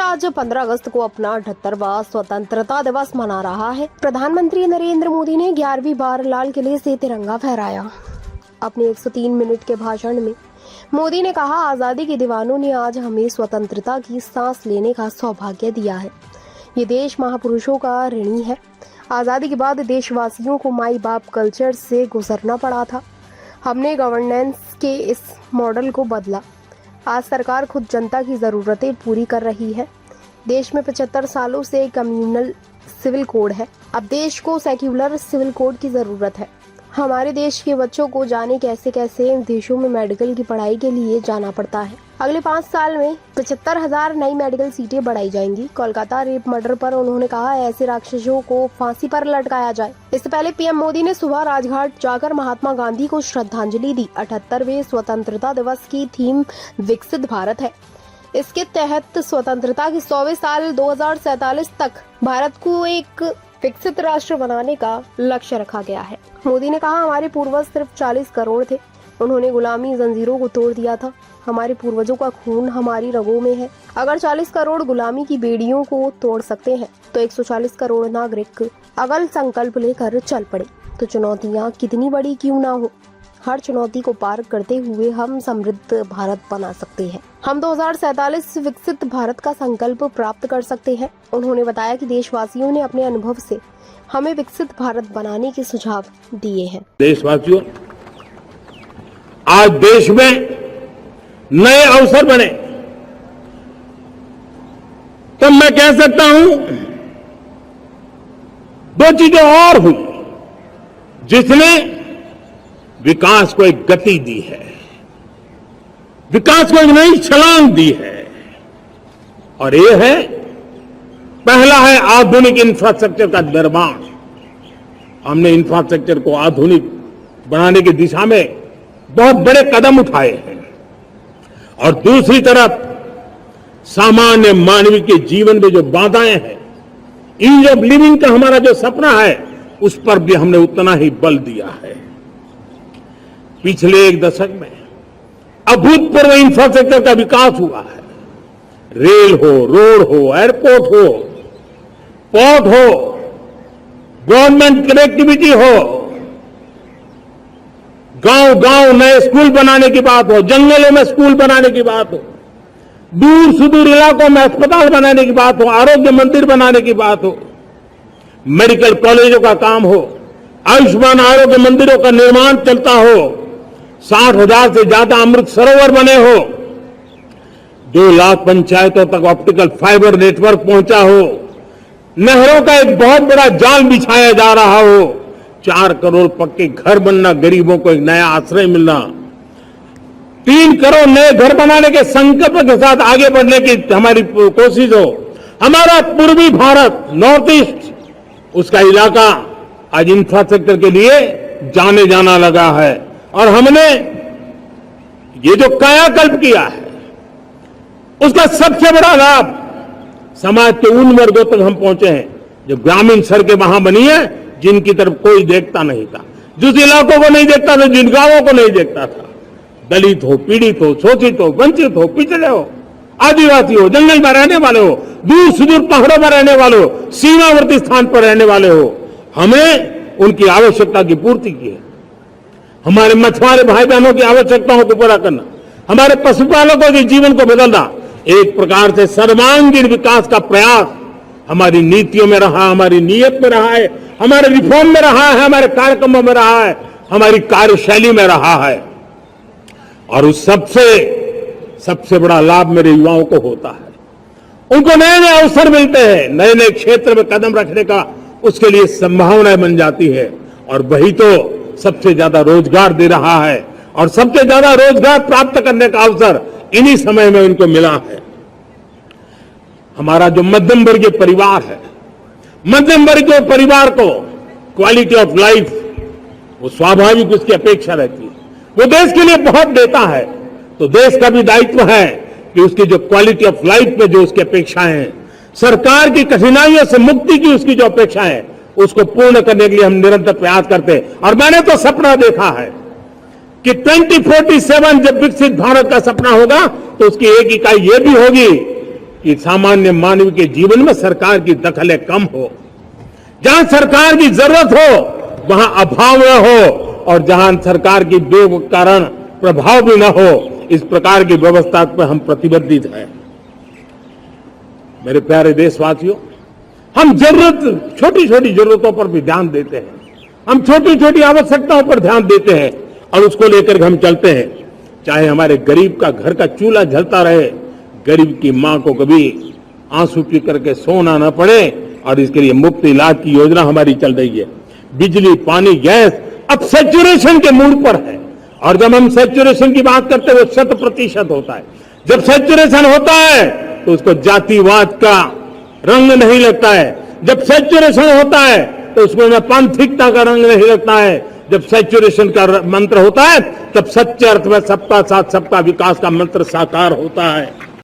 आज 15 अगस्त को अपना 78वां स्वतंत्रता दिवस मना रहा है। प्रधानमंत्री नरेंद्र मोदी ने 11वीं बार लाल किले से तिरंगा फहराया। अपने 103 मिनट के भाषण में मोदी ने कहा, आजादी के दीवानों ने आज हमें स्वतंत्रता की सांस लेने का सौभाग्य दिया है। ये देश महापुरुषों का ऋणी है। आजादी के बाद देशवासियों को माई बाप कल्चर से गुजरना पड़ा था। हमने गवर्नेंस के इस मॉडल को बदला। आज सरकार खुद जनता की ज़रूरतें पूरी कर रही है। देश में 75 सालों से कम्युनल सिविल कोड है। अब देश को सेक्युलर सिविल कोड की ज़रूरत है। हमारे देश के बच्चों को जाने कैसे कैसे देशों में मेडिकल की पढ़ाई के लिए जाना पड़ता है। अगले 5 साल में 75,000 नई मेडिकल सीटें बढ़ाई जाएंगी। कोलकाता रेप मर्डर पर उन्होंने कहा, ऐसे राक्षसों को फांसी पर लटकाया जाए। इससे पहले पीएम मोदी ने सुबह राजघाट जाकर महात्मा गांधी को श्रद्धांजलि दी। 78वें स्वतंत्रता दिवस की थीम विकसित भारत है। इसके तहत स्वतंत्रता के 100वें साल 2047 तक भारत को एक विकसित राष्ट्र बनाने का लक्ष्य रखा गया है। मोदी ने कहा, हमारे पूर्वज सिर्फ 40 करोड़ थे। उन्होंने गुलामी जंजीरों को तोड़ दिया था। हमारे पूर्वजों का खून हमारी रगों में है। अगर 40 करोड़ गुलामी की बेड़ियों को तोड़ सकते हैं तो 140 करोड़ नागरिक अगल संकल्प लेकर चल पड़े तो चुनौतियां कितनी बड़ी क्यों ना हो, हर चुनौती को पार करते हुए हम समृद्ध भारत बना सकते हैं। हम 2047 विकसित भारत का संकल्प प्राप्त कर सकते हैं। उन्होंने बताया कि देशवासियों ने अपने अनुभव से हमें विकसित भारत बनाने के सुझाव दिए हैं। देशवासियों, आज देश में नए अवसर बने तो मैं कह सकता हूं 2 चीजें और हुई जिसने विकास को एक गति दी है, विकास को एक नई छलांग दी है। और ये है, पहला है आधुनिक इंफ्रास्ट्रक्चर का निर्माण। हमने इंफ्रास्ट्रक्चर को आधुनिक बनाने की दिशा में बहुत बड़े कदम उठाए हैं। और दूसरी तरफ सामान्य मानवीय के जीवन में जो बाधाएं हैं, ईज ऑफ लिविंग का हमारा जो सपना है, उस पर भी हमने उतना ही बल दिया है। पिछले 1 दशक में अभूतपूर्व इंफ्रास्ट्रक्चर का विकास हुआ है। रेल हो, रोड हो, एयरपोर्ट हो, पोर्ट हो, गवर्नमेंट कनेक्टिविटी हो, गांव गांव नए स्कूल बनाने की बात हो, जंगलों में स्कूल बनाने की बात हो, दूर सुदूर इलाकों में अस्पताल बनाने की बात हो, आरोग्य मंदिर बनाने की बात हो, मेडिकल कॉलेजों का काम हो, आयुष्मान आरोग्य मंदिरों का निर्माण चलता हो, 60,000 से ज्यादा अमृत सरोवर बने हो, 2 लाख पंचायतों तक ऑप्टिकल फाइबर नेटवर्क पहुंचा हो, नहरों का एक बहुत बड़ा जाल बिछाया जा रहा हो, 4 करोड़ पक्के घर बनना, गरीबों को एक नया आश्रय मिलना, 3 करोड़ नए घर बनाने के संकल्प के साथ आगे बढ़ने की हमारी कोशिश हो। हमारा पूर्वी भारत, नॉर्थ ईस्ट, उसका इलाका आज इंफ्रास्ट्रक्चर के लिए जाने जाना लगा है। और हमने ये जो कायाकल्प किया है, उसका सबसे बड़ा लाभ समाज के उन वर्गों तक हम पहुंचे हैं जो ग्रामीण सड़कें वहां बनी है जिनकी तरफ कोई देखता नहीं था, जिस इलाकों को नहीं देखता था, जिन गांवों को नहीं देखता था। दलित हो, पीड़ित हो, शोषित हो, वंचित हो, पिछड़े हो, आदिवासी हो, जंगल में रहने वाले हो, दूर सुदूर पहाड़ों में रहने वाले हो, सीमावर्ती स्थान पर रहने वाले हो, हमने उनकी आवश्यकता की पूर्ति की है। हमारे मछुआरे भाई बहनों की आवश्यकताओं को पूरा करना, हमारे पशुपालकों के जीवन को बदलना, एक प्रकार से सर्वांगीण विकास का प्रयास हमारी नीतियों में रहा, हमारी नीयत में रहा है, हमारे रिफॉर्म में रहा है, हमारे कार्यक्रमों में रहा है, हमारी कार्यशैली में रहा है। और उस सबसे बड़ा लाभ मेरे युवाओं को होता है। उनको नए नए अवसर मिलते हैं, नए नए क्षेत्र में कदम रखने का उसके लिए संभावनाएं बन जाती है। और वही तो सबसे ज्यादा रोजगार दे रहा है। और सबसे ज्यादा रोजगार प्राप्त करने का अवसर इन्हीं समय में उनको मिला है। हमारा जो मध्यम वर्गीय परिवार है, मध्यम वर्गीय परिवार को क्वालिटी ऑफ लाइफ, वो स्वाभाविक उसकी अपेक्षा रहती है। वो देश के लिए बहुत देता है, तो देश का भी दायित्व है कि उसकी जो क्वालिटी ऑफ लाइफ में जो उसकी अपेक्षाएं हैं, सरकार की कठिनाइयों से मुक्ति की उसकी जो अपेक्षा है, उसको पूर्ण करने के लिए हम निरंतर प्रयास करते हैं। और मैंने तो सपना देखा है कि 2047 जब विकसित भारत का सपना होगा तो उसकी एक इकाई ये भी होगी कि सामान्य मानव के जीवन में सरकार की दखलें कम हो, जहां सरकार की जरूरत हो वहां अभाव न हो, और जहां सरकार की बेकारण प्रभाव भी न हो, इस प्रकार की व्यवस्था पर हम प्रतिबद्ध हैं। मेरे प्यारे देशवासियों, हम छोटी छोटी जरूरतों पर भी ध्यान देते हैं, हम छोटी छोटी आवश्यकताओं पर ध्यान देते हैं और उसको लेकर हम चलते हैं। चाहे हमारे गरीब का घर का चूल्हा जलता रहे, गरीब की मां को कभी आंसू पी करके सोना न पड़े, और इसके लिए मुफ्त इलाज की योजना हमारी चल रही है। बिजली, पानी, गैस अब सैचुरेशन के मूड पर है, और जब हम सैचुरेशन की बात करते हैं वो 100% होता है। जब सैचुरेशन होता है तो उसको जातिवाद का रंग नहीं लगता है। जब सैचुरेशन होता है तो उसमें पांथिकता का रंग नहीं लगता है। जब सैचुरेशन का मंत्र होता है तब सच्चे अर्थ में सबका साथ सबका विकास का मंत्र साकार होता है।